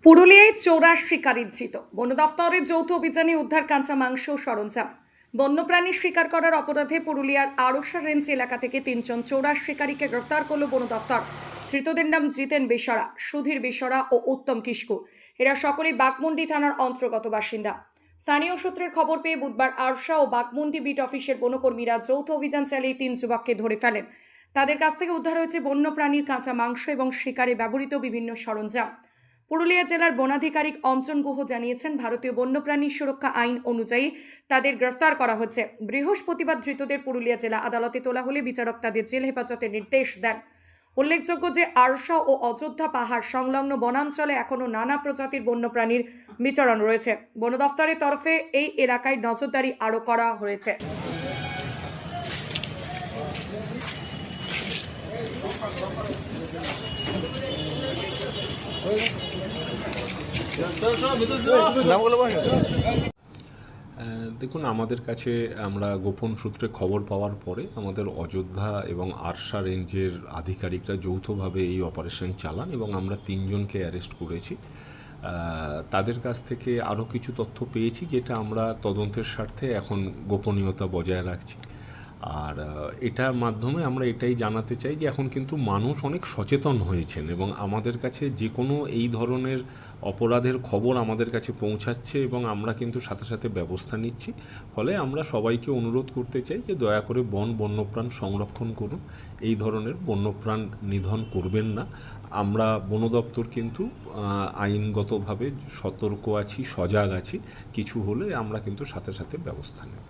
পুরুলিয়ায় চোরার শিকারী ধৃত। বন দফতরের যৌথ অভিযানে উদ্ধার কাঁচা মাংস ও সরঞ্জাম। বন্যপ্রাণী শিকার করার অপরাধে পুরুলিয়ার আড়শা রেঞ্জ এলাকা থেকে 3 জন চোরার শিকারীকে গ্রেফতার করল বন দফতর। ধৃতদের নাম জিতেন বেসরা, সুধীর বেসরা ও উত্তম কিস্কু। এরা সকলেই বাঘমুন্ডি থানার অন্তর্গত বাসিন্দা। স্থানীয় সূত্রের খবর পেয়ে বুধবার আড়শা ও বাঘমুন্ডি বিট অফিসের বনকর্মীরা যৌথ অভিযান চালিয়ে 3 যুবককে ধরে ফেলেন। তাদের কাছ থেকে উদ্ধার হয়েছে বন্যপ্রাণীর কাঁচা মাংস এবং শিকারে ব্যবহৃত বিভিন্ন সরঞ্জাম। পুরুলিয়া জেলার বনাধিকারিক অঞ্জন গুহ জানিয়েছেন, ভারতীয় বন্যপ্রাণী সুরক্ষা আইন অনুযায়ী তাদের গ্রেফতার করা হচ্ছে। বৃহস্পতিবার ধৃতদের পুরুলিয়া জেলা আদালতে তোলা হলে বিচারক তাদের জেল হেফাজতের নির্দেশ দেন। উল্লেখযোগ্য যে আরশা ও অযোধ্যা পাহাড় সংলগ্ন বনাঞ্চলে এখনো নানা প্রজাতির বন্যপ্রাণীর বিচরণ রয়েছে। বন দফতরের তরফে এই এলাকায় নজরদারি আরও করা হয়েছে। দেখুন, আমাদের কাছে আমরা গোপন সূত্রে খবর পাওয়ার পরে আমাদের অযোধ্যা এবং আরশা রেঞ্জের আধিকারিকরা যৌথভাবে এই অপারেশন চালান এবং আমরা 3 জনকে অ্যারেস্ট করেছি। তাদের কাছ থেকে আরও কিছু তথ্য পেয়েছি, যেটা আমরা তদন্তের স্বার্থে এখন গোপনীয়তা বজায় রাখছি। আর এটার মাধ্যমে আমরা এটাই জানাতে চাই যে এখন কিন্তু মানুষ অনেক সচেতন হয়েছেন এবং আমাদের কাছে যে কোনো এই ধরনের অপরাধের খবর আমাদের কাছে পৌঁছাচ্ছে এবং আমরা কিন্তু সাথে সাথে ব্যবস্থা নিচ্ছি। ফলে আমরা সবাইকে অনুরোধ করতে চাই যে দয়া করে বন্যপ্রাণ সংরক্ষণ করুন, এই ধরনের বন্যপ্রাণ নিধন করবেন না। আমরা বন দপ্তর কিন্তু আইনগতভাবে সতর্ক আছি, সজাগ আছি। কিছু হলে আমরা কিন্তু সাথে সাথে ব্যবস্থা নেব।